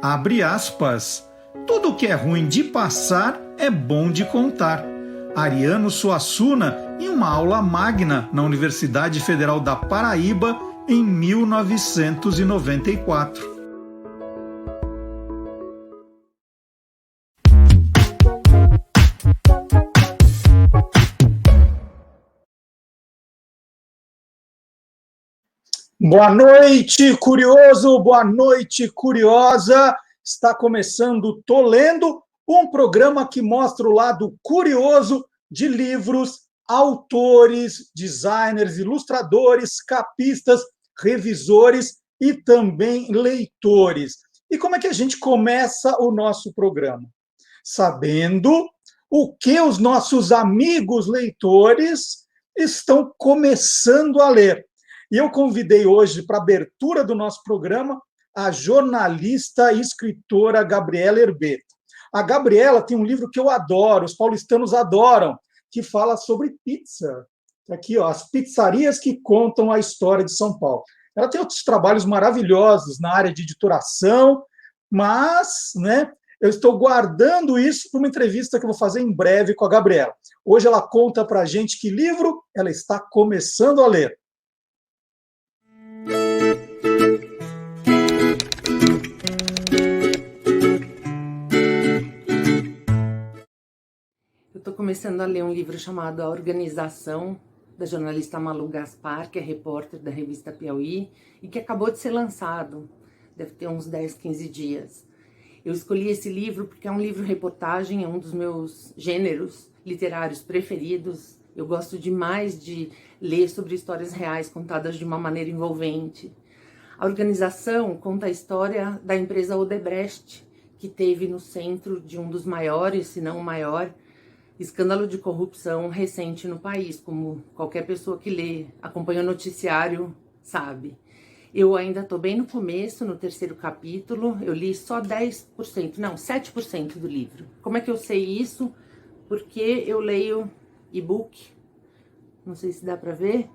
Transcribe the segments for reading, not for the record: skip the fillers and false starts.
Abre aspas. Tudo que é ruim de passar é bom de contar. Ariano Suassuna, em uma aula magna na Universidade Federal da Paraíba, em 1994. Boa noite, curioso! Boa noite, curiosa! Está começando o Tô Lendo, um programa que mostra o lado curioso de livros, autores, designers, ilustradores, capistas, revisores e também leitores. E como é que a gente começa o nosso programa? Sabendo o que os nossos amigos leitores estão começando a ler. E eu convidei hoje, para a abertura do nosso programa, a jornalista e escritora Gabriela Herbeta. A Gabriela tem um livro que eu adoro, os paulistanos adoram, que fala sobre pizza. Aqui, ó, as pizzarias que contam a história de São Paulo. Ela tem outros trabalhos maravilhosos na área de editoração, mas, né, eu estou guardando isso para uma entrevista que eu vou fazer em breve com a Gabriela. Hoje ela conta para a gente que livro ela está começando a ler. Eu estou começando a ler um livro chamado A Organização, da jornalista Malu Gaspar, que é repórter da revista Piauí, e que acabou de ser lançado, deve ter uns 10, 15 dias. Eu escolhi esse livro porque é um livro-reportagem, é um dos meus gêneros literários preferidos. Eu gosto demais de ler sobre histórias reais contadas de uma maneira envolvente. A Organização conta a história da empresa Odebrecht, que teve no centro de um dos maiores, se não o maior, escândalo de corrupção recente no país, como qualquer pessoa que lê, acompanha o noticiário, sabe. Eu ainda estou bem no começo, no 3º capítulo, eu li só 10%, não, 7% do livro. Como é que eu sei isso? Porque eu leio e-book, não sei se dá para ver,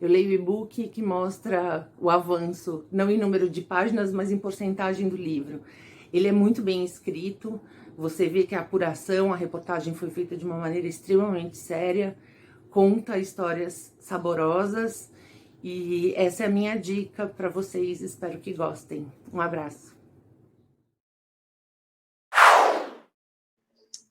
eu leio e-book que mostra o avanço, não em número de páginas, mas em porcentagem do livro. Ele é muito bem escrito, você vê que a apuração, a reportagem foi feita de uma maneira extremamente séria, conta histórias saborosas e essa é a minha dica para vocês, espero que gostem. Um abraço.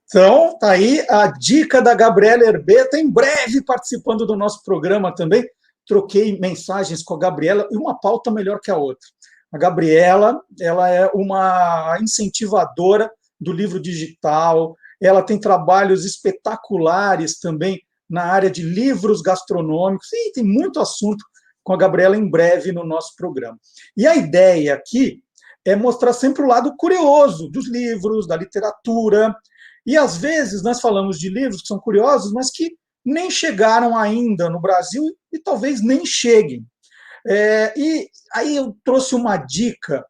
Então, tá aí a dica da Gabriela Herbeta, em breve participando do nosso programa também. Troquei mensagens com a Gabriela e uma pauta melhor que a outra. A Gabriela, ela é uma incentivadora do livro digital, ela tem trabalhos espetaculares também na área de livros gastronômicos, e tem muito assunto com a Gabriela em breve no nosso programa. E a ideia aqui é mostrar sempre o lado curioso dos livros, da literatura, e às vezes nós falamos de livros que são curiosos, mas que nem chegaram ainda no Brasil e talvez nem cheguem. E aí eu trouxe uma dica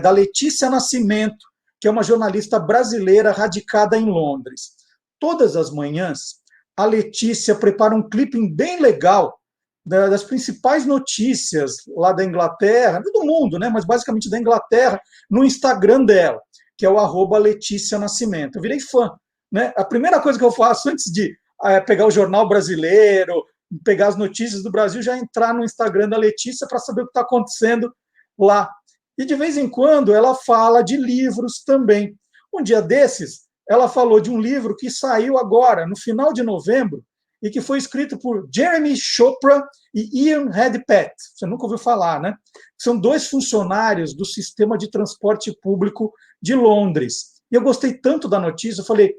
da Letícia Nascimento, que é uma jornalista brasileira radicada em Londres. Todas as manhãs, a Letícia prepara um clipping bem legal das principais notícias lá da Inglaterra, do mundo, né, mas basicamente da Inglaterra, no Instagram dela, que é o @Letícia Nascimento. Eu virei fã. Né? A primeira coisa que eu faço antes de pegar o jornal brasileiro, pegar as notícias do Brasil, já entrar no Instagram da Letícia para saber o que está acontecendo lá. E de vez em quando ela fala de livros também. Um dia desses, ela falou de um livro que saiu agora, no final de novembro, e que foi escrito por Jeremy Chopra e Ian Redpath. Você nunca ouviu falar, né? São 2 funcionários do sistema de transporte público de Londres. E eu gostei tanto da notícia, eu falei,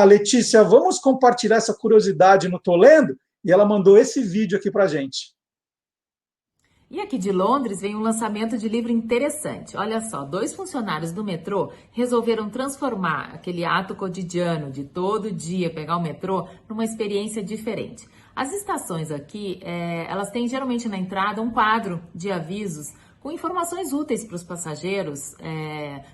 Letícia, vamos compartilhar essa curiosidade no Tô Lendo? E ela mandou esse vídeo aqui para a gente. E aqui de Londres vem um lançamento de livro interessante. Olha só, 2 funcionários do metrô resolveram transformar aquele ato cotidiano de todo dia pegar o metrô numa experiência diferente. As estações aqui, elas têm geralmente na entrada um quadro de avisos com informações úteis para os passageiros.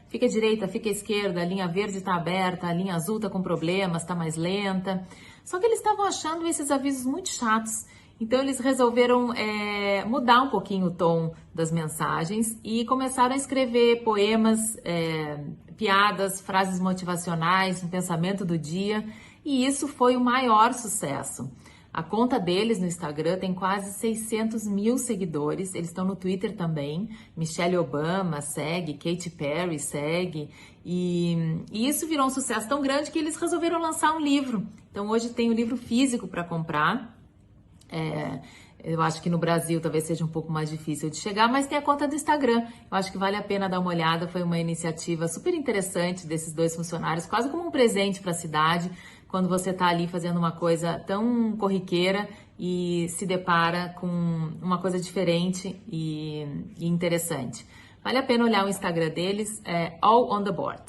Fica à direita, fica à esquerda, a linha verde está aberta, a linha azul está com problemas, está mais lenta. Só que eles estavam achando esses avisos muito chatos. Então, eles resolveram mudar um pouquinho o tom das mensagens e começaram a escrever poemas, piadas, frases motivacionais, um pensamento do dia. E isso foi o maior sucesso. A conta deles no Instagram tem quase 600 mil seguidores. Eles estão no Twitter também. Michelle Obama segue, Katy Perry segue. E isso virou um sucesso tão grande que eles resolveram lançar um livro. Então, hoje tem o livro físico para comprar. Eu acho que no Brasil talvez seja um pouco mais difícil de chegar, mas tem a conta do Instagram. Eu acho que vale a pena dar uma olhada. Foi uma iniciativa super interessante desses dois funcionários, quase como um presente para a cidade, quando você está ali fazendo uma coisa tão corriqueira e se depara com uma coisa diferente e interessante. Vale a pena olhar o Instagram deles, All on the Board.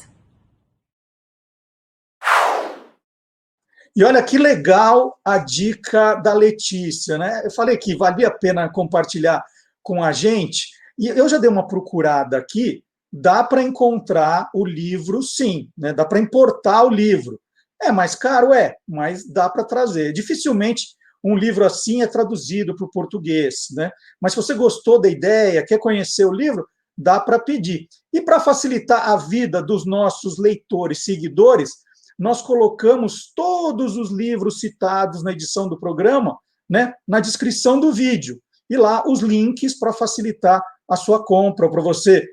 E olha que legal a dica da Letícia, né? Eu falei que valia a pena compartilhar com a gente, e eu já dei uma procurada aqui, dá para encontrar o livro, sim, né? Dá para importar o livro. É mais caro, mas dá para trazer. Dificilmente um livro assim é traduzido para o português, né? Mas se você gostou da ideia, quer conhecer o livro, dá para pedir. E para facilitar a vida dos nossos leitores, seguidores, nós colocamos todos os livros citados na edição do programa, né, na descrição do vídeo. E lá os links para facilitar a sua compra, para você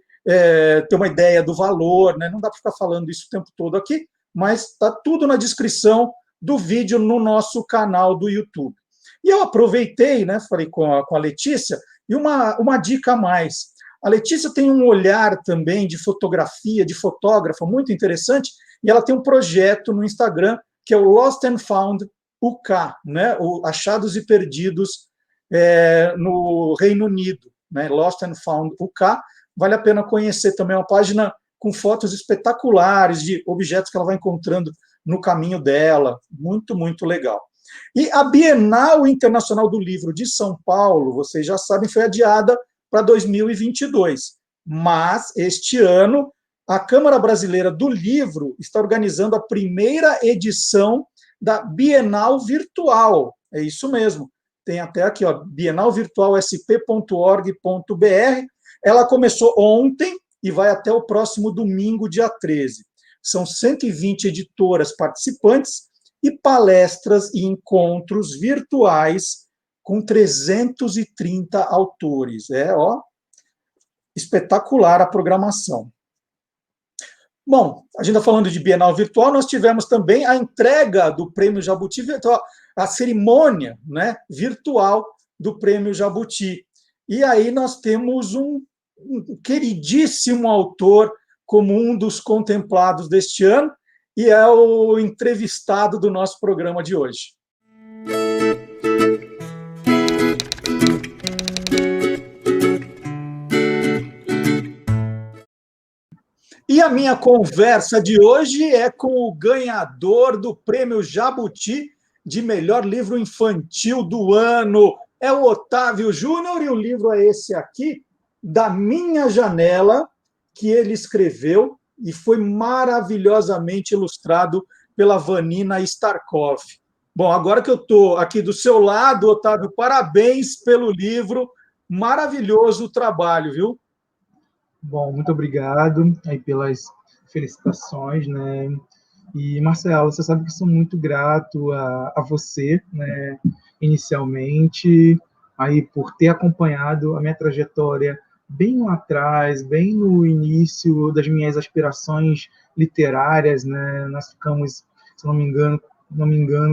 ter uma ideia do valor, né? Não dá para ficar falando isso o tempo todo aqui, mas está tudo na descrição do vídeo no nosso canal do YouTube. E eu aproveitei, né, falei com a Letícia, e uma dica a mais. A Letícia tem um olhar também de fotografia, de fotógrafa, muito interessante, e ela tem um projeto no Instagram, que é o Lost and Found UK, né, o Achados e Perdidos no Reino Unido, né, Lost and Found UK. Vale a pena conhecer também, uma página com fotos espetaculares de objetos que ela vai encontrando no caminho dela. Muito, muito legal. E a Bienal Internacional do Livro de São Paulo, vocês já sabem, foi adiada para 2022. Mas, este ano, a Câmara Brasileira do Livro está organizando a primeira edição da Bienal Virtual. É isso mesmo. Tem até aqui, ó, bienalvirtualsp.org.br. Ela começou ontem e vai até o próximo domingo, dia 13. São 120 editoras participantes e palestras e encontros virtuais com 330 autores. Espetacular a programação. Bom, a gente está falando de Bienal Virtual, nós tivemos também a entrega do Prêmio Jabuti Virtual, a cerimônia, né, virtual do Prêmio Jabuti. E aí nós temos um queridíssimo autor como um dos contemplados deste ano, e é o entrevistado do nosso programa de hoje. E a minha conversa de hoje é com o ganhador do Prêmio Jabuti de melhor livro infantil do ano. É o Otávio Júnior, e o livro é esse aqui, Da Minha Janela, que ele escreveu e foi maravilhosamente ilustrado pela Vanina Starkov. Bom, agora que eu estou aqui do seu lado, Otávio, parabéns pelo livro, maravilhoso o trabalho, viu? Bom, muito obrigado aí pelas felicitações, né? E, Marcelo, você sabe que sou muito grato a você, né, inicialmente, aí por ter acompanhado a minha trajetória bem lá atrás, bem no início das minhas aspirações literárias, né? Nós ficamos, se não me engano,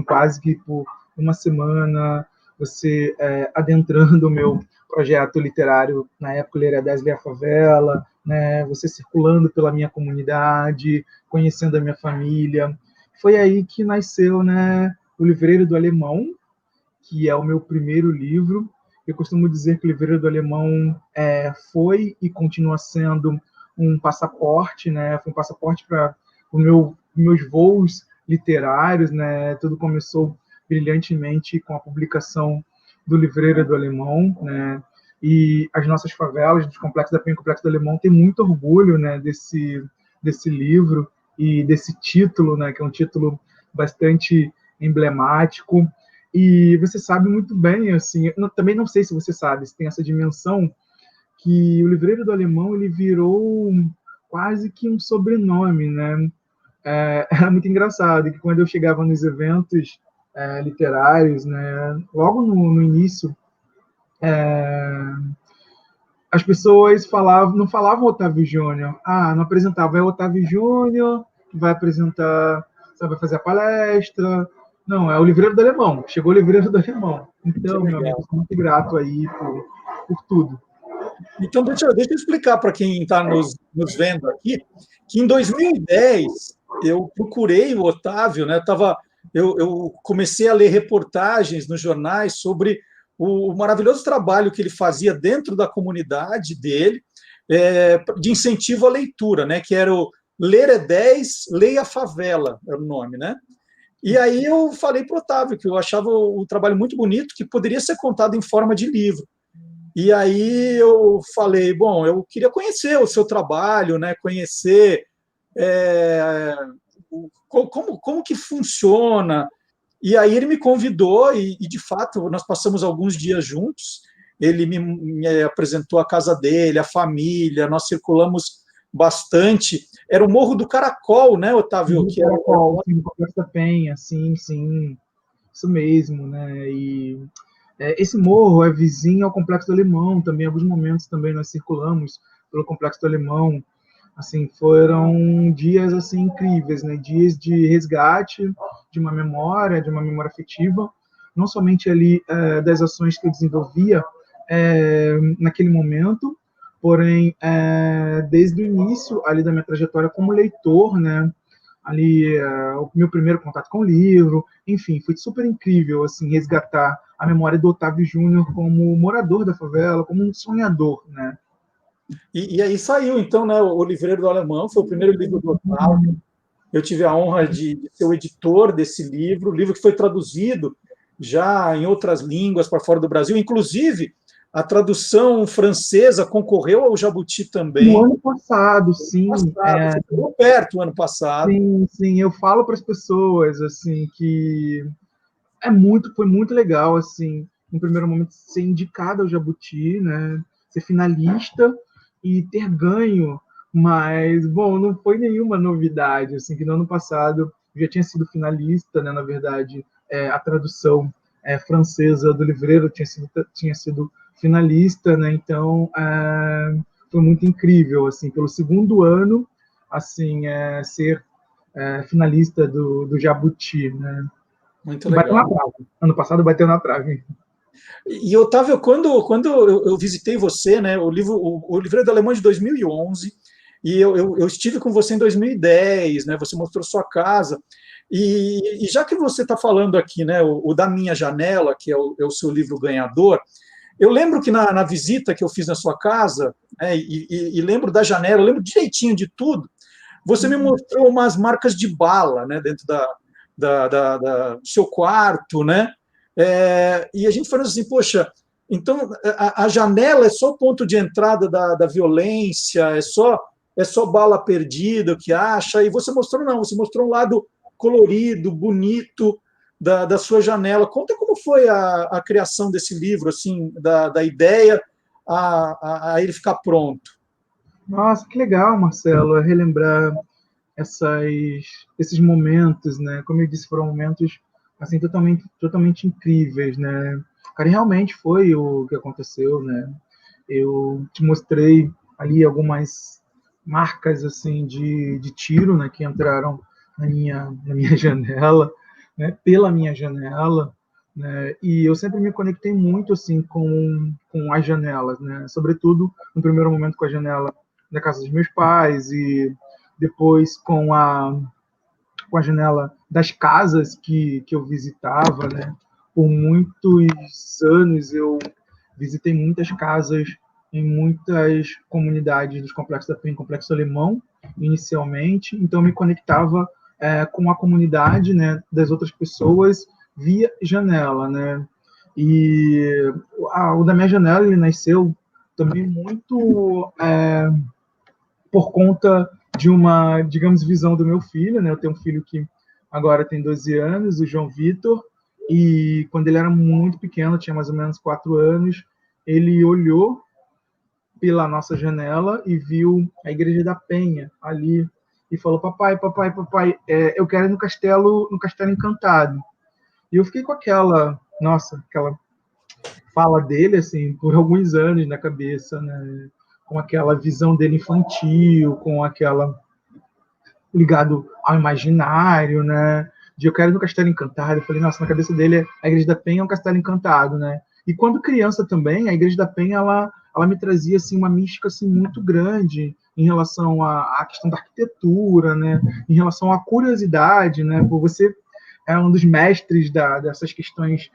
quase que por uma semana, você adentrando o meu projeto literário, na época ele era 10 Lê a Favela, né? Você circulando pela minha comunidade, conhecendo a minha família. Foi aí que nasceu, né, O Livreiro do Alemão, que é o meu primeiro livro. Eu costumo dizer que O Livreiro do Alemão foi e continua sendo um passaporte, né? Foi um passaporte para meus voos literários, né? Tudo começou brilhantemente com a publicação do Livreiro do Alemão, né? e as nossas favelas, dos Complexo da Penha e Complexo do Alemão, têm muito orgulho, né, desse livro e desse título, né, que é um título bastante emblemático. E você sabe muito bem, assim, eu também não sei se você sabe, se tem essa dimensão, que o Livreiro do Alemão ele virou quase que um sobrenome, né? Era muito engraçado que quando eu chegava nos eventos literários, né, logo no início, as pessoas não falavam Otávio Júnior. Ah, não apresentava, é Otávio Júnior que vai apresentar, sabe, vai fazer a palestra. Não, é o Livreiro do Alemão. Chegou o Livreiro do Alemão. Que Então, meu amigo, legal. sou muito grato aí por tudo. Então, deixa eu explicar para quem está nos vendo aqui, que em 2010 eu procurei o Otávio, né? Eu comecei a ler reportagens nos jornais sobre o maravilhoso trabalho que ele fazia dentro da comunidade dele, de incentivo à leitura, né? Que era o Ler é 10, Leia a Favela, era o nome, né? E aí eu falei para o Otávio que eu achava o trabalho muito bonito, que poderia ser contado em forma de livro. E aí eu falei, bom, eu queria conhecer o seu trabalho, né? Conhecer como que funciona. E aí ele me convidou e, de fato, nós passamos alguns dias juntos. Ele me apresentou a casa dele, a família, nós circulamos bastante. Era o Morro do Caracol, né, Otávio? Que era Caracol, sim, Complexo da Penha, sim, sim, isso mesmo, né? E esse morro é vizinho ao Complexo do Alemão, também em alguns momentos também nós circulamos pelo Complexo do Alemão. Assim, foram dias assim incríveis, né? Dias de resgate de uma memória afetiva, não somente ali das ações que eu desenvolvia naquele momento, porém desde o início ali da minha trajetória como leitor, né? Ali o meu primeiro contato com o livro, enfim, foi super incrível assim resgatar a memória do Otávio Júnior como morador da favela, como um sonhador, né? E aí saiu, então, né, o Livreiro do Alemão, foi o primeiro livro do Otávio. Eu tive a honra de ser o editor desse livro que foi traduzido já em outras línguas para fora do Brasil, inclusive a tradução francesa concorreu ao Jabuti No também. ano passado, sim, Passado, ficou perto o ano passado. sim, sim, eu falo para as pessoas assim que foi muito legal assim, no primeiro momento ser indicado ao Jabuti, né, ser finalista e ter ganho, mas bom, não foi nenhuma novidade assim que no ano passado eu já tinha sido finalista, né, na verdade, a tradução francesa do Livreiro tinha sido finalista, né, então foi muito incrível assim, pelo segundo ano assim, ser finalista do Jabuti, né? Muito E bateu na legal. trave. Ano passado bateu na trave. E Otávio, quando eu visitei você, né, o Livreiro do Alemão de 2011, e eu estive com você em 2010, né, você mostrou sua casa, e já que você está falando aqui, né, o Da Minha Janela, que é o seu livro ganhador, eu lembro que na visita que eu fiz na sua casa, né, e lembro da janela, eu lembro direitinho de tudo, você me mostrou umas marcas de bala, né, dentro do seu quarto, né? E a gente falando assim, poxa, então a janela é só o ponto de entrada da violência, é só bala perdida o que acha, e você mostrou não, você mostrou um lado colorido, bonito da sua janela. Conta como foi a criação desse livro, assim, da ideia a ele ficar pronto. Nossa, que legal, Marcelo, relembrar essas, esses momentos, né? Como eu disse, foram momentos assim totalmente incríveis, né? Cara, e realmente foi o que aconteceu, né? Eu te mostrei ali algumas marcas assim de tiro, né? Que entraram na minha janela, né? Pela minha janela, né? E eu sempre me conectei muito assim com as janelas, né? Sobretudo no primeiro momento com a janela da casa dos meus pais e depois com a janela das casas que eu visitava, né? Por muitos anos eu visitei muitas casas em muitas comunidades dos Complexos da Penha, Complexo Alemão, inicialmente, então eu me conectava com a comunidade, né, das outras pessoas via janela, né? E o da minha janela, ele nasceu também muito por conta de uma, digamos, visão do meu filho, né? Eu tenho um filho que agora tem 12 anos, o João Vitor, e quando ele era muito pequeno, tinha mais ou menos 4 anos, ele olhou pela nossa janela e viu a Igreja da Penha ali e falou: papai, papai, papai, eu quero ir no Castelo Encantado. E eu fiquei com aquela fala dele assim por alguns anos na cabeça, né? Com aquela visão dele infantil, com aquela ligado ao imaginário, né? De eu quero ir no Castelo Encantado. Eu falei, nossa, na cabeça dele a Igreja da Penha é um castelo encantado, né? E quando criança também, a Igreja da Penha ela me trazia assim uma mística assim muito grande em relação à questão da arquitetura, né? Em relação à curiosidade, né? Por você é um dos mestres dessas questões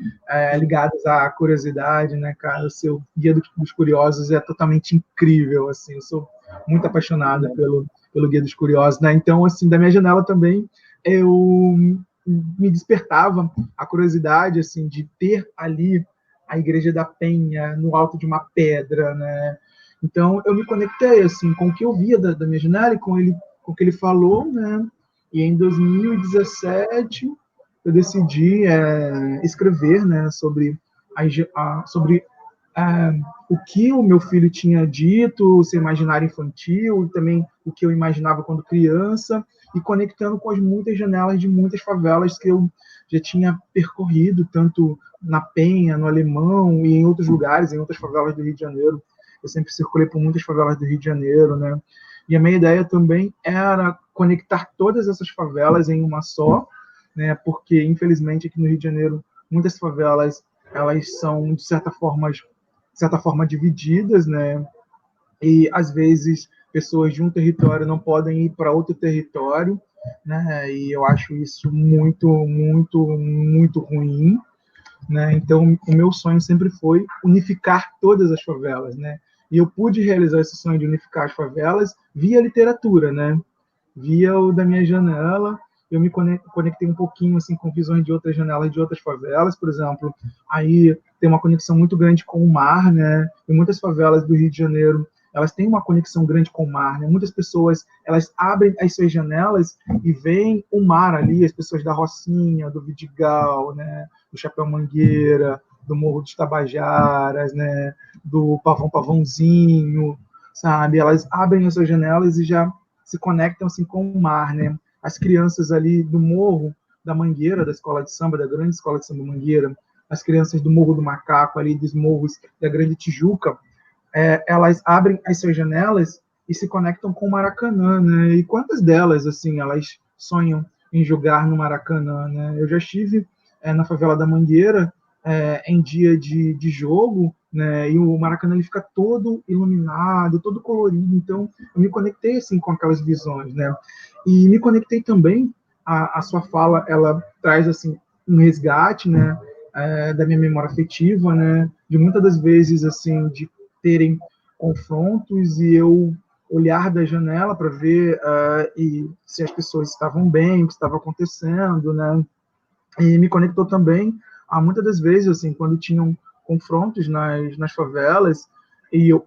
ligadas à curiosidade, né, cara? O seu Guia dos Curiosos é totalmente incrível, assim. Eu sou muito apaixonada pelo Guia dos Curiosos, né? Então, assim, da minha janela também eu me despertava a curiosidade, assim, de ter ali a Igreja da Penha no alto de uma pedra, né? Então, eu me conectei, assim, com o que eu via da minha janela e com o que ele falou, né? E em 2017 eu decidi escrever, né, sobre o que o meu filho tinha dito, o seu imaginário infantil, e também o que eu imaginava quando criança, e conectando com as muitas janelas de muitas favelas que eu já tinha percorrido, tanto na Penha, no Alemão e em outros lugares, em outras favelas do Rio de Janeiro. Eu sempre circulei por muitas favelas do Rio de Janeiro, né? E a minha ideia também era conectar todas essas favelas em uma só, né? Porque infelizmente aqui no Rio de Janeiro muitas favelas elas são de certa forma divididas, né? E às vezes pessoas de um território não podem ir para outro território, né? E eu acho isso muito, muito, muito ruim, né? Então o meu sonho sempre foi unificar todas as favelas, né? E eu pude realizar esse sonho de unificar as favelas via literatura, né? Via o da minha janela, eu me conectei um pouquinho assim com visões de outras janelas de outras favelas, por exemplo. Aí tem uma conexão muito grande com o mar, né? E muitas favelas do Rio de Janeiro, elas têm uma conexão grande com o mar, né? Muitas pessoas, elas abrem as suas janelas e veem o mar ali, as pessoas da Rocinha, do Vidigal, né? Do Chapéu Mangueira, do Morro dos Tabajaras, né? Do Pavãozinho, sabe? Elas abrem as suas janelas e já se conectam assim com o mar, né? As crianças ali do Morro da Mangueira, da escola de samba, da grande escola de samba Mangueira, as crianças do Morro do Macaco, ali dos morros da Grande Tijuca, elas abrem as suas janelas e se conectam com o Maracanã, né? E quantas delas, assim, elas sonham em jogar no Maracanã, né? Eu já estive na favela da Mangueira em dia de jogo, né? E o Maracanã ele fica todo iluminado, todo colorido. Então, eu me conectei assim com aquelas visões, né? E me conectei também a sua fala, ela traz assim um resgate, né? Da minha memória afetiva, né? De muitas das vezes assim de terem confrontos e eu olhar da janela para ver e se as pessoas estavam bem, o que estava acontecendo, né? E me conectou também a muitas das vezes assim quando tinham confrontos nas favelas e eu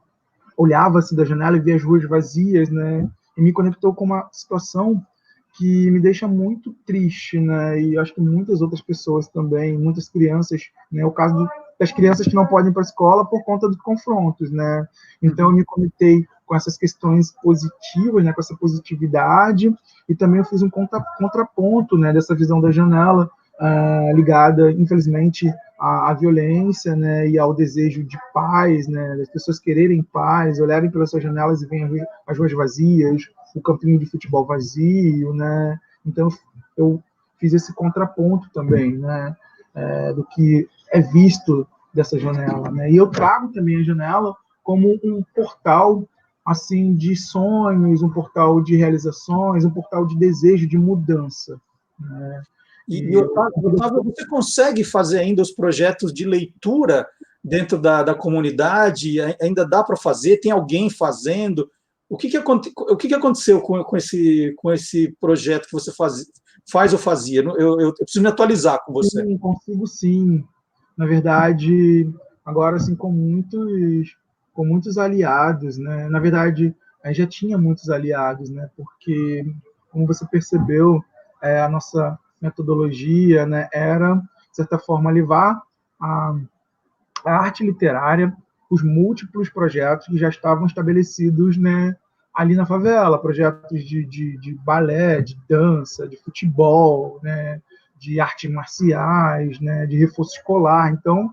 olhava assim da janela e via as ruas vazias, né? E me conectou com uma situação que me deixa muito triste, né? E acho que muitas outras pessoas também, muitas crianças, né? O caso das crianças que não podem ir para a escola por conta dos confrontos, né? Então eu me conectei com essas questões positivas, né? Com essa positividade e também eu fiz um contraponto, né? Dessa visão da janela ligada, infelizmente, à violência, né, e ao desejo de paz, né, das pessoas quererem paz, olharem pelas suas janelas e verem as ruas vazias, o campinho de futebol vazio, né. Então eu fiz esse contraponto também, né, do que é visto dessa janela, né. E eu trago também a janela como um portal assim de sonhos, um portal de realizações, um portal de desejo de mudança, né. E Otávio, você consegue fazer ainda os projetos de leitura dentro da comunidade? Ainda dá para fazer? Tem alguém fazendo? O que aconteceu com esse projeto que você faz ou fazia? Eu preciso me atualizar com você. Sim, consigo sim. na verdade, agora assim com muitos aliados, né? Na verdade, a gente já tinha muitos aliados, né? Porque, como você percebeu, a nossa metodologia, né, era, de certa forma, levar a, a arte literária, os múltiplos projetos que já estavam estabelecidos, né, ali na favela, projetos de balé, de dança, de futebol, né, de artes marciais, né, de reforço escolar. Então,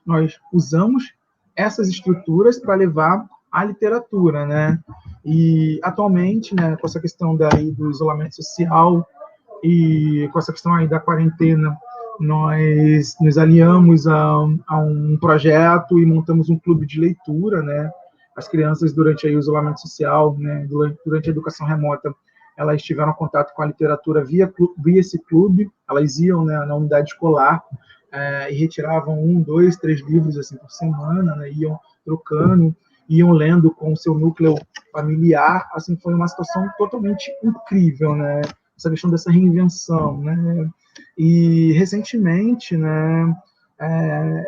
nós usamos essas estruturas para levar a literatura, né? E atualmente, né, com essa questão daí do isolamento social e com essa questão aí da quarentena, nós nos aliamos a um projeto e montamos um clube de leitura, né? As crianças, durante aí o isolamento social, né, durante a educação remota, elas tiveram contato com a literatura via esse clube, elas iam, né, na unidade escolar e retiravam 1, 2, 3 livros assim, por semana, né, iam trocando, iam lendo com o seu núcleo familiar. Assim, foi uma situação totalmente incrível, né? Essa questão dessa reinvenção, né? E recentemente, né,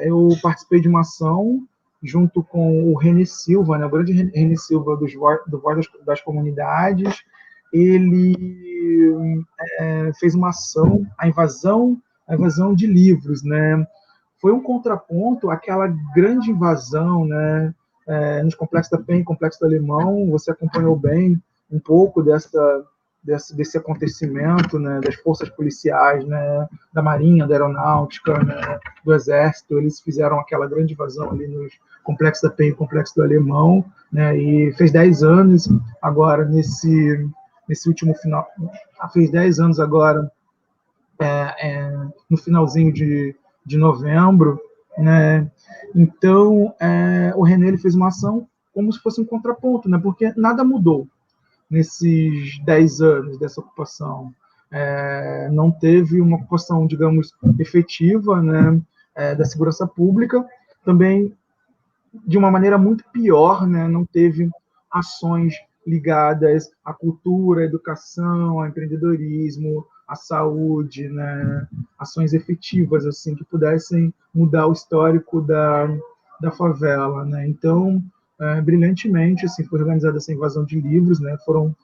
eu participei de uma ação junto com o René Silva, né, o grande René Silva do Voz das Comunidades. Ele fez uma ação, a invasão de livros, né? Foi um contraponto àquela grande invasão, né, nos Complexos da Penha, Complexo do Alemão. Você acompanhou bem um pouco desse acontecimento, né, das forças policiais, né, da Marinha, da Aeronáutica, né, do Exército. Eles fizeram aquela grande invasão ali nos Complexo da Penha e Complexo do Alemão, né, e fez 10 anos agora, nesse último final, fez 10 anos agora, no finalzinho de novembro, né? Então, o René ele fez uma ação como se fosse um contraponto, né? Porque nada mudou nesses 10 anos dessa ocupação. Não teve uma ocupação, digamos, efetiva, né, da segurança pública. Também, de uma maneira muito pior, né, não teve ações ligadas à cultura, à educação, ao empreendedorismo, à saúde, né, ações efetivas assim que pudessem mudar o histórico da favela, né? Então, brilhantemente assim foi organizada essa invasão de livros, né? Foram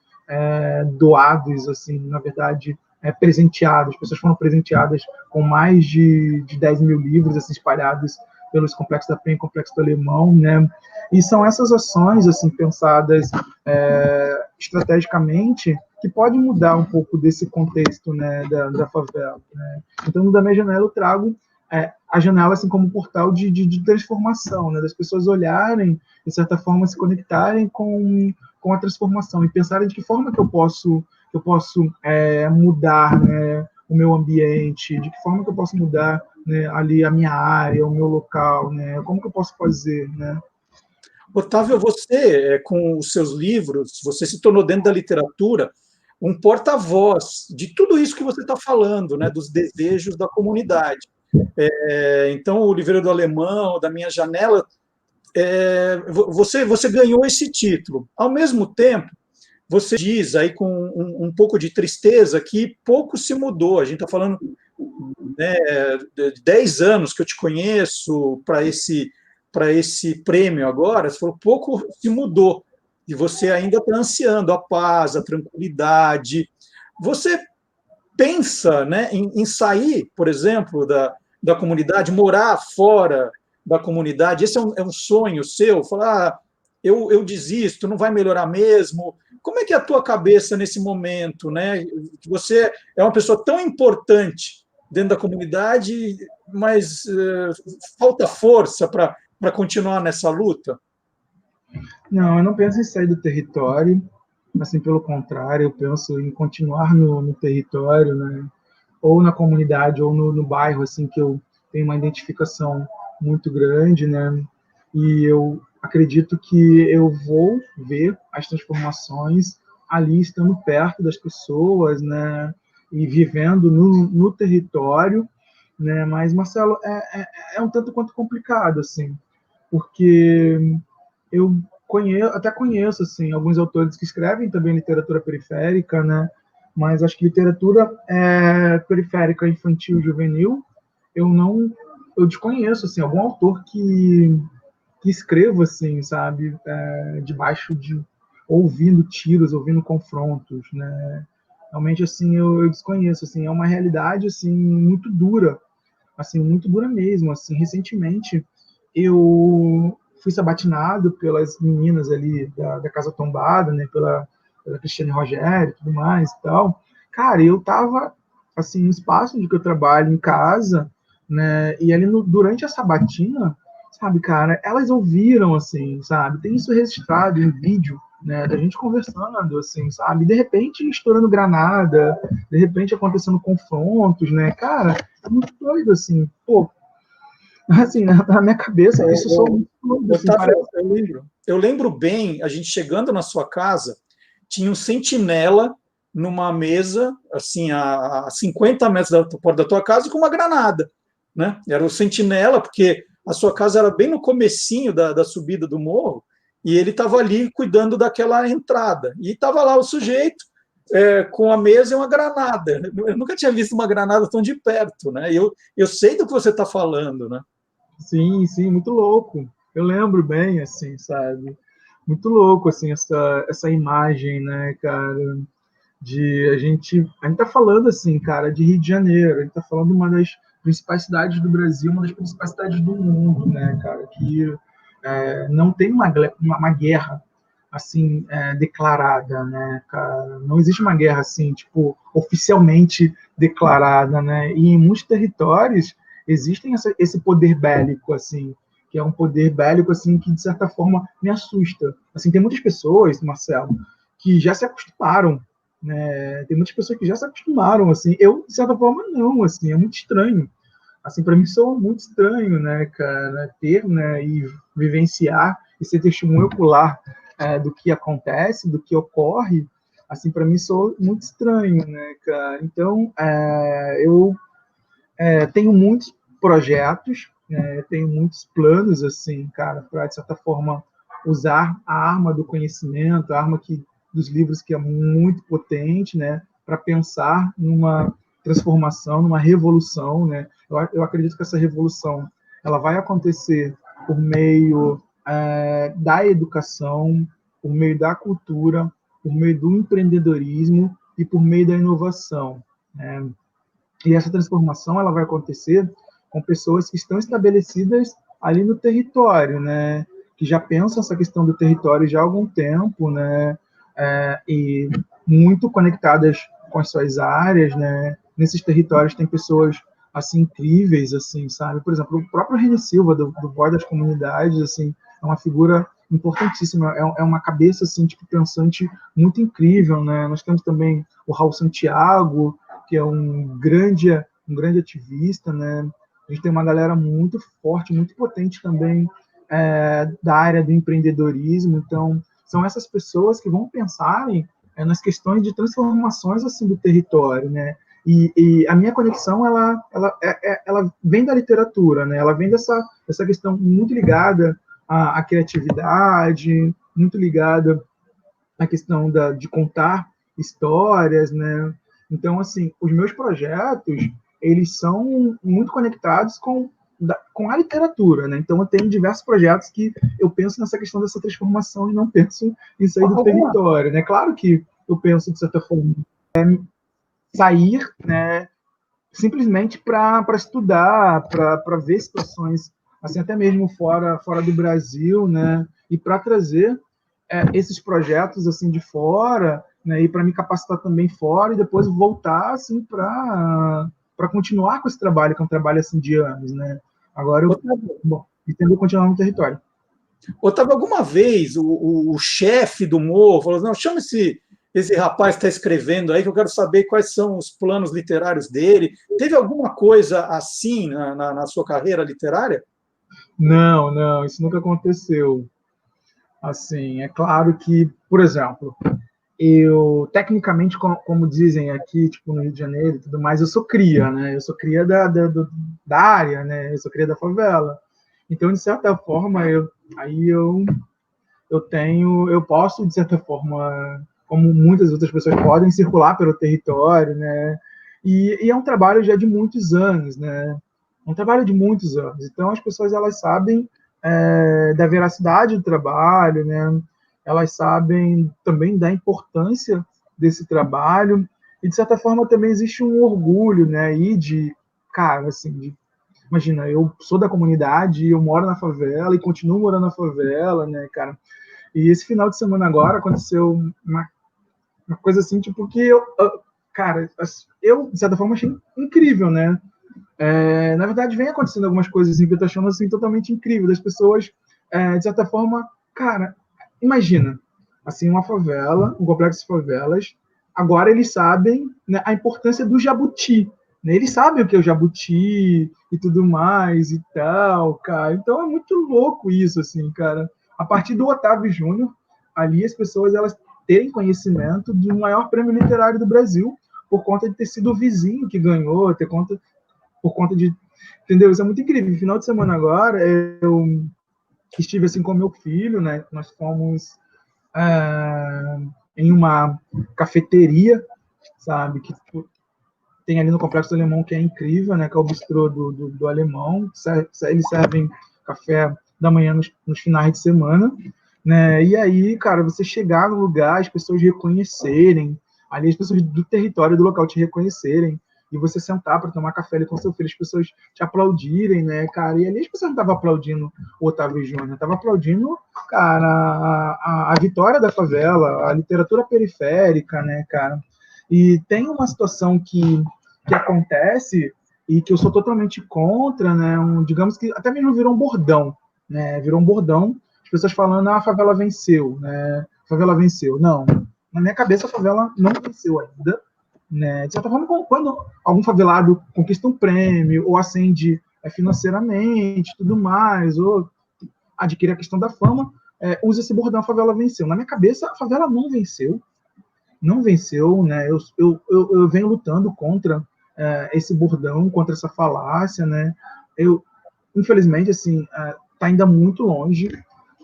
doados, assim, na verdade, presenteados. As pessoas foram presenteadas com mais de 10 mil livros assim, espalhados pelos Complexos da Penha e Complexo do Alemão, né? E são essas ações assim pensadas estrategicamente que podem mudar um pouco desse contexto, né, da favela, né? Então, da minha janela eu trago a janela assim como um portal de transformação, né, das pessoas olharem, de certa forma, se conectarem com a transformação e pensarem de que forma que eu posso mudar, né, o meu ambiente, de que forma que eu posso mudar, né, ali a minha área, o meu local, né, como que eu posso fazer, né? Otávio, você, com os seus livros, você se tornou dentro da literatura um porta-voz de tudo isso que você está falando, né, dos desejos da comunidade. Então, o Livreiro do Alemão, da Minha Janela, você ganhou esse título. Ao mesmo tempo, você diz aí com um pouco de tristeza que pouco se mudou. A gente está falando, né, de 10 anos que eu te conheço para esse prêmio agora, você falou, pouco se mudou. E você ainda está ansiando a paz, a tranquilidade. Você pensa, né, em sair, por exemplo, da comunidade, morar fora da comunidade? Esse é um sonho seu? Falar, eu desisto, não vai melhorar mesmo? Como é que é a tua cabeça nesse momento, né? Você é uma pessoa tão importante dentro da comunidade, mas falta força para continuar nessa luta? Não, eu não penso em sair do território, assim, pelo contrário, eu penso em continuar no território, né? Ou na comunidade, ou no bairro, assim, que eu tenho uma identificação muito grande, né? E eu acredito que eu vou ver as transformações ali, estando perto das pessoas, né? E vivendo no território, né? Mas, Marcelo, é um tanto quanto complicado, assim, porque eu até conheço assim alguns autores que escrevem também literatura periférica, né? Mas acho que literatura periférica infantil e juvenil eu eu desconheço, assim, algum autor que escreva, assim, sabe, debaixo de, ouvindo tiros, ouvindo confrontos, né? Realmente, assim, eu desconheço, assim, é uma realidade, assim, muito dura, assim, muito dura mesmo, assim. Recentemente, eu fui sabatinado pelas meninas ali da Casa Tombada, né, pela Cristiane Rogério e tudo mais e tal. Cara, eu tava, assim, no espaço onde eu trabalho, em casa, né, e ali durante a sabatina, sabe, cara, elas ouviram, assim, sabe, tem isso registrado em vídeo, né, da gente conversando, assim, sabe, de repente estourando granada, de repente acontecendo confrontos, né, cara, é muito doido, assim, pô, assim, na minha cabeça, isso só muito doido, assim, Otávio, parece. eu lembro bem, a gente chegando na sua casa, tinha um sentinela numa mesa, assim, a 50 metros da porta da tua casa, com uma granada, né? Era o sentinela, porque a sua casa era bem no comecinho da subida do morro, e ele estava ali cuidando daquela entrada. E estava lá o sujeito com a mesa e uma granada. Eu nunca tinha visto uma granada tão de perto, né? Eu sei do que você está falando, né? Sim, sim, muito louco. Eu lembro bem, assim, sabe? Muito louco, assim, essa imagem, né, cara, de a gente tá falando, assim, cara, de Rio de Janeiro, a gente tá falando de uma das principais cidades do Brasil, uma das principais cidades do mundo, né, cara, que não tem uma guerra, assim, declarada, né, cara, não existe uma guerra, assim, tipo, oficialmente declarada, né, e em muitos territórios existem esse poder bélico, assim, que é um poder bélico, assim, que de certa forma me assusta. Assim, tem muitas pessoas, Marcelo, que já se acostumaram, né? Tem muitas pessoas que já se acostumaram, assim. Eu, de certa forma, não, assim, é muito estranho. Assim, para mim, sou muito estranho, né, cara, ter, né, e vivenciar e ser testemunho ocular do que acontece, do que ocorre. Assim, para mim, sou muito estranho, né, cara. Então, eu tenho muitos projetos, né, tenho muitos planos, assim, cara, para, de certa forma, usar a arma do conhecimento, a arma dos livros, que é muito potente, né, para pensar numa transformação, numa revolução, né. Eu acredito que essa revolução ela vai acontecer por meio da educação, por meio da cultura, por meio do empreendedorismo e por meio da inovação, né? E essa transformação ela vai acontecer com pessoas que estão estabelecidas ali no território, né? Que já pensam essa questão do território já há algum tempo, né? E muito conectadas com as suas áreas, né? Nesses territórios tem pessoas assim incríveis, assim, sabe? Por exemplo, o próprio René Silva do Voz das Comunidades, assim, é uma figura importantíssima, é uma cabeça assim, tipo, pensante muito incrível, né? Nós temos também o Raul Santiago, que é um grande ativista, né? A gente tem uma galera muito forte, muito potente também da área do empreendedorismo. Então, são essas pessoas que vão pensarem nas questões de transformações assim do território, né? E a minha conexão ela vem da literatura, né? Ela vem dessa questão muito ligada à criatividade, muito ligada à questão de contar histórias, né? Então, assim, os meus projetos, eles são muito conectados com a literatura, né? Então, eu tenho diversos projetos que eu penso nessa questão dessa transformação e não penso em sair do território, né? Claro que eu penso, de certa forma, sair, né, simplesmente para estudar, para ver situações, assim, até mesmo fora do Brasil, né? E para trazer esses projetos assim de fora, né, e para me capacitar também fora e depois voltar assim para continuar com esse trabalho, que é um trabalho assim de anos, né? Agora eu pretendo continuar no território. Otávio, alguma vez o chefe do Morro falou: não, chama esse rapaz que está escrevendo aí, que eu quero saber quais são os planos literários dele. Teve alguma coisa assim na sua carreira literária? Não, não, isso nunca aconteceu. Assim, é claro que, por exemplo, eu, tecnicamente, como dizem aqui, tipo, no Rio de Janeiro e tudo mais, eu sou cria, né? Eu sou cria da área, né? Eu sou cria da favela. Então, de certa forma, eu posso, de certa forma, como muitas outras pessoas podem, circular pelo território, né? E é um trabalho já de muitos anos, né? um trabalho de muitos anos. Então, as pessoas elas sabem da veracidade do trabalho, né? Elas sabem também da importância desse trabalho e, de certa forma, também existe um orgulho, né? E cara, assim, imagina, eu sou da comunidade, eu moro na favela e continuo morando na favela, né, cara? E esse final de semana agora aconteceu uma coisa assim, tipo, que cara, eu, de certa forma, achei incrível, né? Na verdade, vem acontecendo algumas coisas assim, que eu tô achando assim, totalmente incrível, das pessoas, de certa forma, cara, imagina, assim, uma favela, um complexo de favelas, agora eles sabem, né, a importância do jabuti, né? Eles sabem o que é o jabuti e tudo mais e tal, cara. Então é muito louco isso, assim, cara. A partir do Otávio Júnior, ali as pessoas elas terem conhecimento do maior prêmio literário do Brasil, por conta de ter sido o vizinho que ganhou, por conta de. Entendeu? Isso é muito incrível. No final de semana agora, eu estive assim com meu filho, né? Nós fomos em uma cafeteria, sabe? Que tem ali no Complexo do Alemão, que é incrível, né? Que é o bistrô do Alemão. Eles servem café da manhã nos finais de semana, né? E aí, cara, você chegar no lugar, as pessoas reconhecerem, ali as pessoas do território do local te reconhecerem, e você sentar para tomar café ali com seu filho, as pessoas te aplaudirem, né, cara? E ali as pessoas não estavam aplaudindo o Otávio Júnior, estavam aplaudindo, cara, a vitória da favela, a literatura periférica, né, cara? E tem uma situação que acontece e que eu sou totalmente contra, né? Digamos que até mesmo virou um bordão, né? Virou um bordão, as pessoas falando, a favela venceu, né? A favela venceu. Não, na minha cabeça a favela não venceu ainda, né? De certa forma, quando algum favelado conquista um prêmio ou ascende financeiramente, tudo mais, ou adquire a questão da fama, usa esse bordão, a favela venceu. Na minha cabeça, a favela não venceu, não venceu, né? Eu venho lutando contra esse bordão, contra essa falácia, né? Infelizmente, assim, tá ainda muito longe,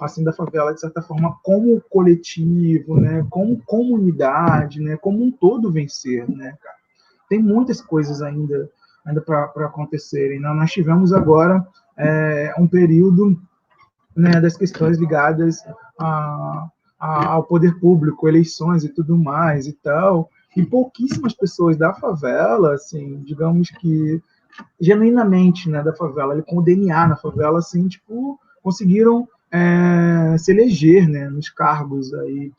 assim, da favela, de certa forma, como coletivo, né? Como comunidade, né? Como um todo vencer, né, cara? Tem muitas coisas ainda para acontecerem. Nós tivemos agora um período, né, das questões ligadas ao poder público, eleições e tudo mais e tal, e pouquíssimas pessoas da favela, assim, digamos que genuinamente, né, da favela, com o DNA na favela, assim, tipo, conseguiram se eleger, né, nos cargos aí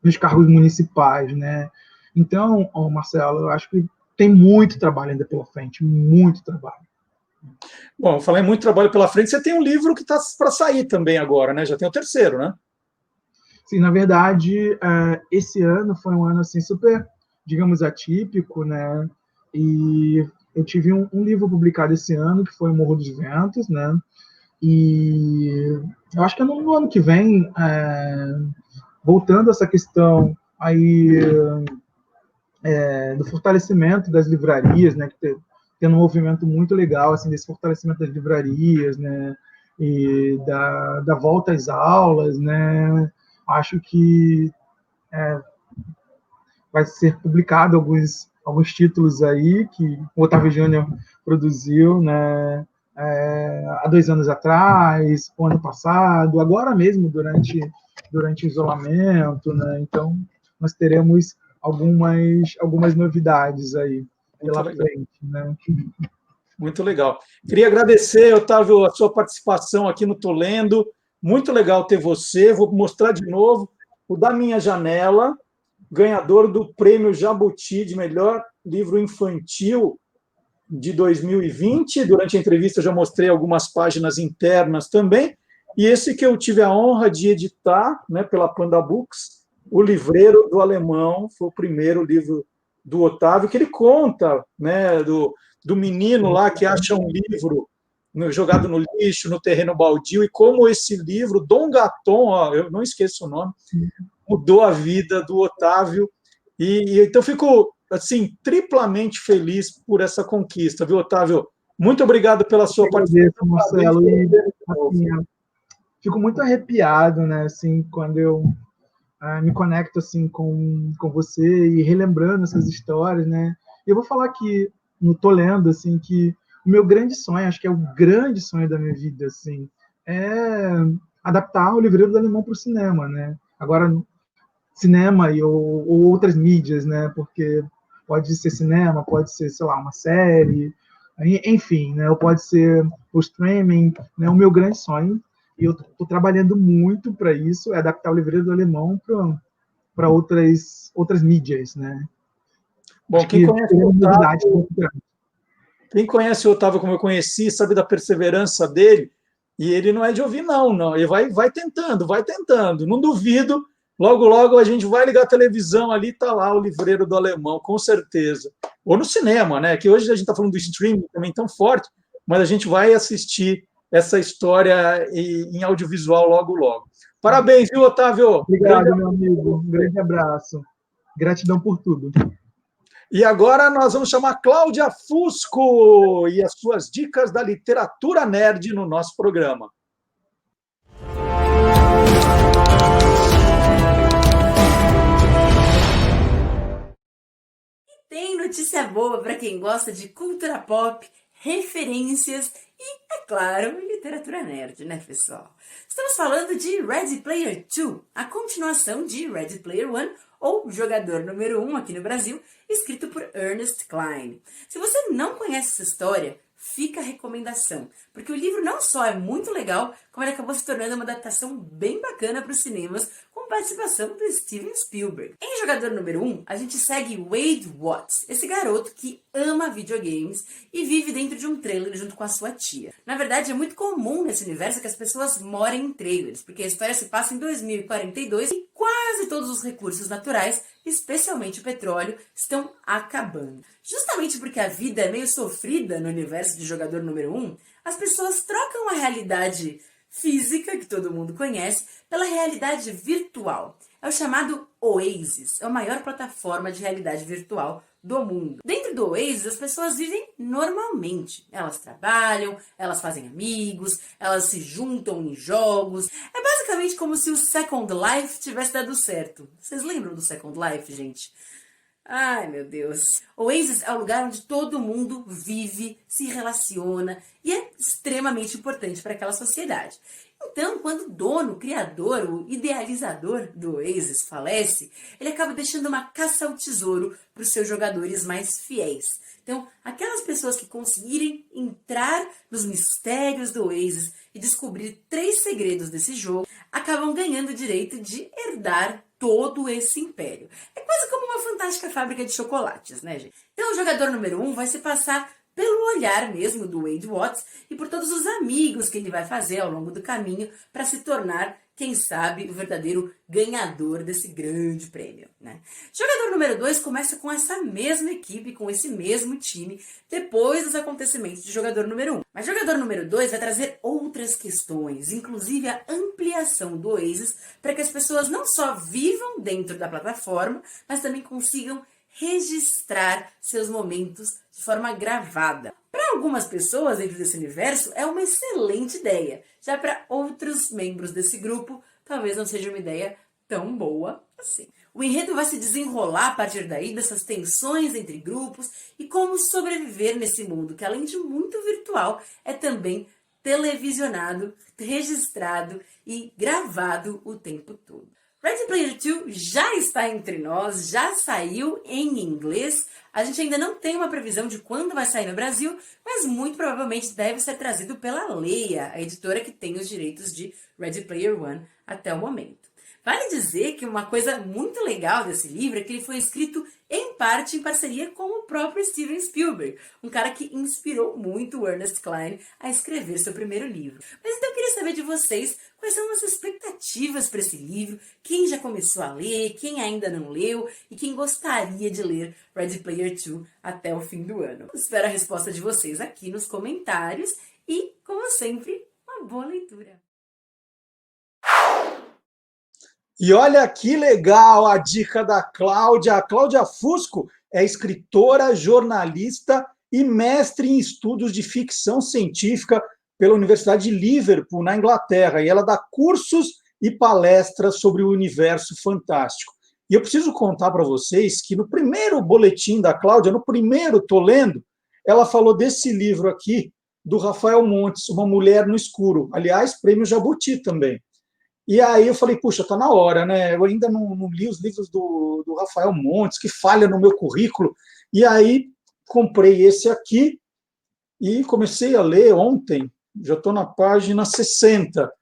nos cargos municipais, né? Então, Marcelo, eu acho que tem muito trabalho ainda pela frente, muito trabalho. Bom, eu falei muito trabalho pela frente. Você tem um livro que está para sair também agora, né? Já tem o terceiro, né? Sim, na verdade, esse ano foi um ano assim super, digamos, atípico, né? E eu tive um livro publicado esse ano que foi o Morro dos Ventos, né? E eu acho que é no ano que vem, voltando a essa questão aí do fortalecimento das livrarias, né? Que tendo um movimento muito legal assim desse fortalecimento das livrarias, né? E da volta às aulas, né? Acho que vai ser publicado alguns títulos aí que o Otávio Júnior produziu, né? Há 2 anos atrás, o ano passado, agora mesmo durante o isolamento, né? Então nós teremos algumas novidades aí pela frente, né? Muito legal. Queria agradecer, Otávio, a sua participação aqui no Tô Lendo. Muito legal ter você. Vou mostrar de novo o Da Minha Janela, ganhador do Prêmio Jabuti de melhor livro infantil de 2020. Durante a entrevista eu já mostrei algumas páginas internas também. E esse que eu tive a honra de editar, né, pela Panda Books, O Livreiro do Alemão, foi o primeiro livro do Otávio, que ele conta, né, do menino lá que acha um livro jogado no lixo, no terreno baldio, e como esse livro, Dom Gaton, ó, eu não esqueço o nome, mudou a vida do Otávio. E então fico assim triplamente feliz por essa conquista, viu, Otávio? Muito obrigado pela sua participação, Marcelo. E, assim, fico muito arrepiado, né, assim, quando eu me conecto assim com você e relembrando essas histórias, né? E eu vou falar que no Tô Lendo assim que o meu grande sonho, acho que é o grande sonho da minha vida, assim, é adaptar o Livreiro do Alemão para o cinema, né? Agora, cinema ou outras mídias, né? Porque pode ser cinema, pode ser, sei lá, uma série, enfim, né? Ou pode ser o streaming, né? O meu grande sonho, e eu estou trabalhando muito para isso, é adaptar o Livreiro do Alemão para outras mídias, né? Bom, Acho que é uma novidade muito grande. Quem conhece o Otávio como eu conheci, sabe da perseverança dele, e ele não é de ouvir, não. Ele vai tentando, vai tentando. Não duvido, logo a gente vai ligar a televisão ali, está lá o Livreiro do Alemão, com certeza. Ou no cinema, né? Que hoje a gente está falando do streaming também tão forte, mas a gente vai assistir essa história em audiovisual logo. Parabéns, viu, Otávio? Obrigado, meu amigo. Um grande abraço. Gratidão por tudo. E agora nós vamos chamar Cláudia Fusco e as suas dicas da literatura nerd no nosso programa. Tem notícia boa para quem gosta de cultura pop, referências e, é claro, literatura nerd, né, pessoal? Estamos falando de Ready Player 2, a continuação de Ready Player 1, ou Jogador Número 1 aqui no Brasil, escrito por Ernest Cline. Se você não conhece essa história, fica a recomendação, porque o livro não só é muito legal, como ele acabou se tornando uma adaptação bem bacana para os cinemas, com participação do Steven Spielberg. Em Jogador Número 1, a gente segue Wade Watts, esse garoto que ama videogames e vive dentro de um trailer junto com a sua tia. Na verdade, é muito comum nesse universo que as pessoas morem em trailers, porque a história se passa em 2042 e quase todos os recursos naturais, especialmente o petróleo, estão acabando. Justamente porque a vida é meio sofrida no universo de Jogador Número 1, as pessoas trocam a realidade física, que todo mundo conhece, pela realidade virtual. É o chamado Oasis, é a maior plataforma de realidade virtual do mundo. Dentro do Oasis, as pessoas vivem normalmente. Elas trabalham, elas fazem amigos, elas se juntam em jogos. É basicamente como se o Second Life tivesse dado certo. Vocês lembram do Second Life, gente? Ai, meu Deus. Oasis é o lugar onde todo mundo vive, se relaciona e é extremamente importante para aquela sociedade. Então, quando o dono, o criador, o idealizador do Oasis falece, ele acaba deixando uma caça ao tesouro para os seus jogadores mais fiéis. Então, aquelas pessoas que conseguirem entrar nos mistérios do Oasis e descobrir 3 segredos desse jogo, acabam ganhando o direito de herdar todo esse império. É quase como uma fantástica fábrica de chocolates, né, gente? Então, o Jogador Número 1 vai se passar pelo olhar mesmo do Wade Watts e por todos os amigos que ele vai fazer ao longo do caminho para se tornar, quem sabe, o verdadeiro ganhador desse grande prêmio, né? Jogador Número 2 começa com essa mesma equipe, com esse mesmo time, depois dos acontecimentos de Jogador Número 1. Mas Jogador Número 2 vai trazer outras questões, inclusive a ampliação do Oasis, para que as pessoas não só vivam dentro da plataforma, mas também consigam registrar seus momentos de forma gravada. Para algumas pessoas dentro desse universo é uma excelente ideia, já para outros membros desse grupo talvez não seja uma ideia tão boa assim. O enredo vai se desenrolar a partir daí dessas tensões entre grupos e como sobreviver nesse mundo que, além de muito virtual, é também televisionado, registrado e gravado o tempo todo. Ready Player 2 já está entre nós, já saiu em inglês. A gente ainda não tem uma previsão de quando vai sair no Brasil, mas muito provavelmente deve ser trazido pela Leia, a editora que tem os direitos de Ready Player 1 até o momento. Vale dizer que uma coisa muito legal desse livro é que ele foi escrito em parte em parceria com o próprio Steven Spielberg, um cara que inspirou muito o Ernest Cline a escrever seu primeiro livro. Mas então eu queria saber de vocês quais são as expectativas para esse livro, quem já começou a ler, quem ainda não leu e quem gostaria de ler Ready Player 2 até o fim do ano. Espero a resposta de vocês aqui nos comentários e, como sempre, uma boa leitura. E olha que legal a dica da Cláudia. A Cláudia Fusco é escritora, jornalista e mestre em estudos de ficção científica pela Universidade de Liverpool, na Inglaterra. E ela dá cursos e palestras sobre o universo fantástico. E eu preciso contar para vocês que no primeiro boletim da Cláudia, no primeiro, estou lendo, ela falou desse livro aqui, do Rafael Montes, Uma Mulher no Escuro. Aliás, prêmio Jabuti também. E aí eu falei, puxa, está na hora, né? Eu ainda não li os livros do Rafael Montes, que falha no meu currículo. E aí comprei esse aqui e comecei a ler ontem, já estou na página 60.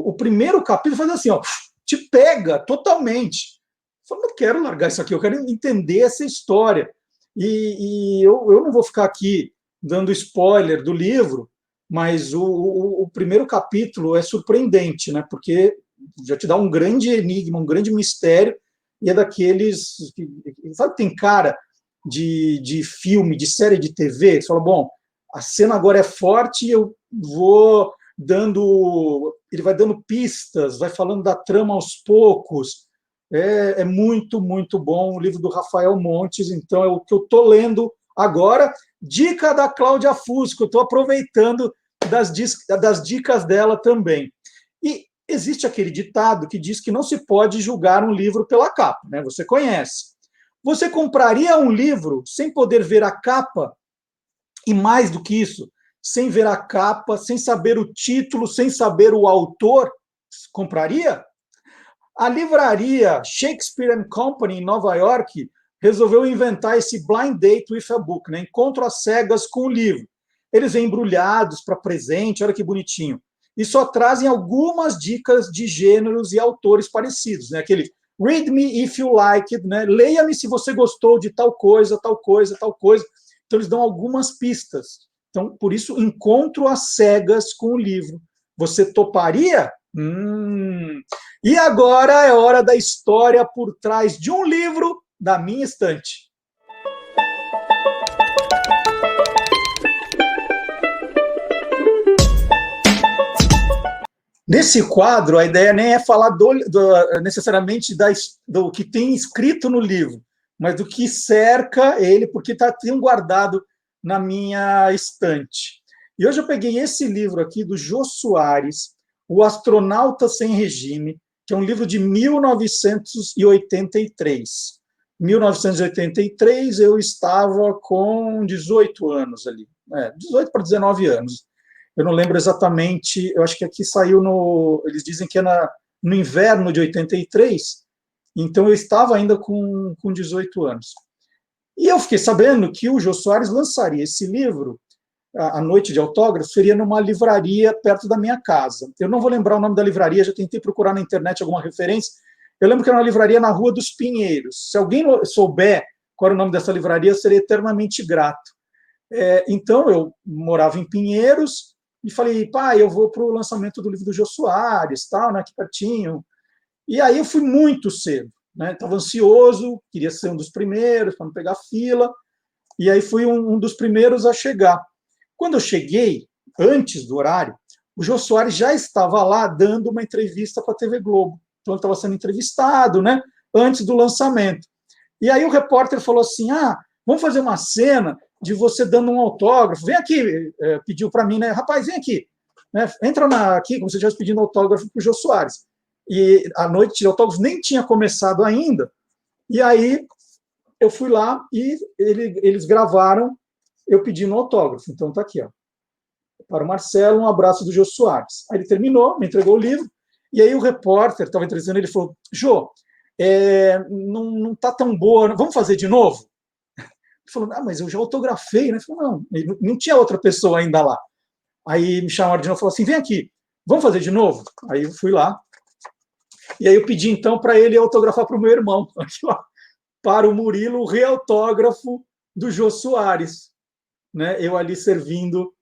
O primeiro capítulo faz assim, ó, te pega totalmente. Eu não quero largar isso aqui, eu quero entender essa história. E eu não vou ficar aqui dando spoiler do livro, mas o primeiro capítulo é surpreendente, né? Porque já te dá um grande enigma, um grande mistério, e é daqueles... Sabe que tem cara de filme, de série de TV? Você fala, bom, a cena agora é forte, eu vou dando... Ele vai dando pistas, vai falando da trama aos poucos. É muito, muito bom o livro do Rafael Montes, então é o que eu estou lendo agora. Dica da Cláudia Fusco, estou aproveitando das dicas dela também. E existe aquele ditado que diz que não se pode julgar um livro pela capa, né? Você conhece. Você compraria um livro sem poder ver a capa? E mais do que isso, sem ver a capa, sem saber o título, sem saber o autor? Compraria? A livraria Shakespeare and Company, em Nova York, resolveu inventar esse blind date with a book, né? Encontro às cegas com o livro. Eles vêm embrulhados para presente, olha que bonitinho. E só trazem algumas dicas de gêneros e autores parecidos, né? Aquele read me if you like it, né? Leia-me se você gostou de tal coisa, tal coisa, tal coisa. Então, eles dão algumas pistas. Então, por isso, encontro às cegas com o livro. Você toparia? E agora é hora da história por trás de um livro da minha estante. Nesse quadro, a ideia nem é falar necessariamente do que tem escrito no livro, mas do que cerca ele, porque tem guardado na minha estante. E hoje eu peguei esse livro aqui do Jô Soares, O Astronauta Sem Regime, que é um livro de 1983. Em 1983, eu estava com 18 anos ali, 18 para 19 anos. Eu não lembro exatamente, eu acho que aqui saiu eles dizem que é no inverno de 83, então eu estava ainda com 18 anos. E eu fiquei sabendo que o Jô Soares lançaria esse livro, a noite de autógrafos, seria numa livraria perto da minha casa. Eu não vou lembrar o nome da livraria, já tentei procurar na internet alguma referência. Eu lembro que era uma livraria na Rua dos Pinheiros. Se alguém souber qual era o nome dessa livraria, eu seria eternamente grato. Então, eu morava em Pinheiros e falei, pai, eu vou para o lançamento do livro do Jô Soares, tal, né, aqui pertinho. E aí eu fui muito cedo, né? Estava ansioso, queria ser um dos primeiros, para não pegar fila, e aí fui um dos primeiros a chegar. Quando eu cheguei, antes do horário, o Jô Soares já estava lá dando uma entrevista para a TV Globo. Então, ele estava sendo entrevistado, né, antes do lançamento. E aí o repórter falou assim, vamos fazer uma cena de você dando um autógrafo. Vem aqui, pediu para mim, né, rapaz, vem aqui. Né, entra aqui, como se estivesse pedindo autógrafo para o Jô Soares. E a noite de autógrafos nem tinha começado ainda. E aí eu fui lá e eles gravaram eu pedindo autógrafo. Então, está aqui, ó. Para o Marcelo, um abraço do Jô Soares. Aí ele terminou, me entregou o livro, e aí o repórter estava entrevistando ele, falou, Jô, não está tão boa, vamos fazer de novo? Ele falou, mas eu já autografei, né? Eu falei, não tinha outra pessoa ainda lá. Aí me chamaram de novo e falou assim, vem aqui, vamos fazer de novo? Aí eu fui lá, e aí eu pedi, então, para ele autografar para o meu irmão, aqui, ó, para o Murilo, o reautógrafo do Jô Soares. Né, eu ali servindo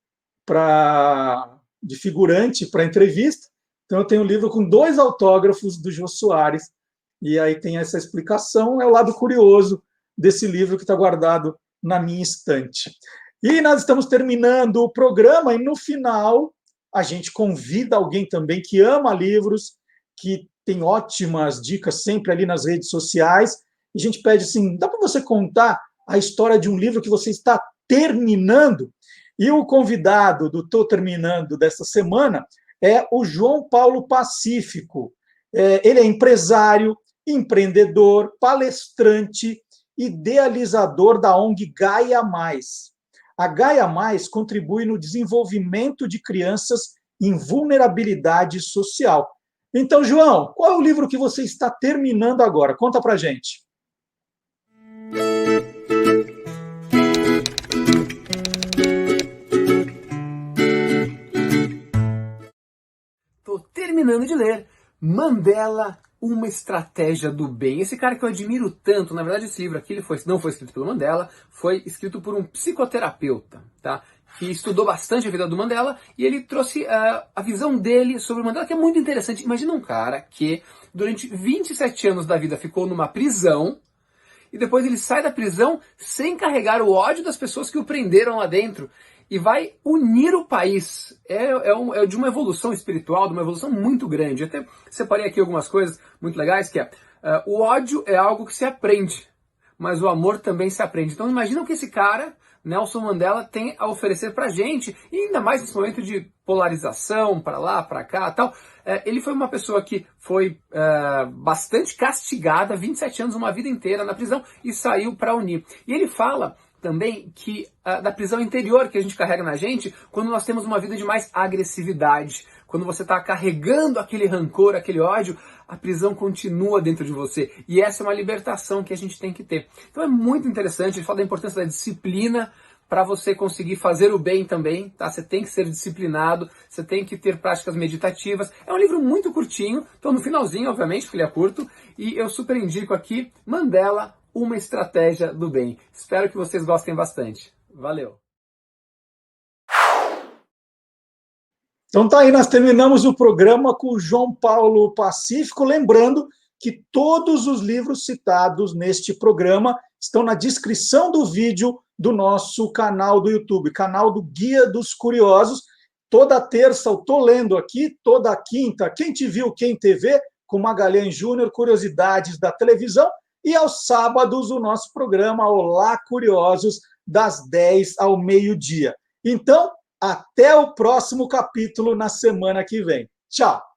de figurante para a entrevista. Então, eu tenho um livro com 2 autógrafos do Jô Soares. E aí tem essa explicação, é o lado curioso desse livro que está guardado na minha estante. E nós estamos terminando o programa, e no final a gente convida alguém também que ama livros, que tem ótimas dicas sempre ali nas redes sociais. E a gente pede assim, dá para você contar a história de um livro que você está terminando? E o convidado do Tô Terminando dessa semana é o João Paulo Pacífico. Ele é empresário, empreendedor, palestrante idealizador da ONG Gaia Mais. A Gaia Mais contribui no desenvolvimento de crianças em vulnerabilidade social. Então, João, qual é o livro que você está terminando agora? Conta pra gente. Estou terminando de ler Mandela, uma estratégia do bem. Esse cara que eu admiro tanto, na verdade esse livro aqui não foi escrito pelo Mandela, foi escrito por um psicoterapeuta, tá? Que estudou bastante a vida do Mandela e ele trouxe a visão dele sobre o Mandela, que é muito interessante. Imagina um cara que durante 27 anos da vida ficou numa prisão e depois ele sai da prisão sem carregar o ódio das pessoas que o prenderam lá dentro e vai unir o país. É de uma evolução espiritual, de uma evolução muito grande. Eu até separei aqui algumas coisas muito legais, que o ódio é algo que se aprende, mas o amor também se aprende. Então imagina o que esse cara, Nelson Mandela, tem a oferecer pra gente, e ainda mais nesse momento de polarização, para lá, para cá, tal. Ele foi uma pessoa que foi bastante castigada, 27 anos, uma vida inteira na prisão, e saiu para unir. E ele fala também que da prisão interior que a gente carrega na gente, quando nós temos uma vida de mais agressividade, quando você está carregando aquele rancor, aquele ódio, a prisão continua dentro de você. E essa é uma libertação que a gente tem que ter. Então é muito interessante, ele fala da importância da disciplina para você conseguir fazer o bem também, tá? Você tem que ser disciplinado, você tem que ter práticas meditativas. É um livro muito curtinho, então no finalzinho, obviamente, porque ele é curto, e eu super indico aqui Mandela, uma estratégia do bem. Espero que vocês gostem bastante. Valeu! Então tá aí, nós terminamos o programa com o João Paulo Pacífico, lembrando que todos os livros citados neste programa estão na descrição do vídeo do nosso canal do YouTube, canal do Guia dos Curiosos. Toda terça eu estou lendo aqui, toda quinta, Quem Te Viu, Quem TV, com Magalhães Júnior, curiosidades da televisão, e aos sábados o nosso programa Olá Curiosos, das 10 ao meio-dia. Então, até o próximo capítulo na semana que vem. Tchau!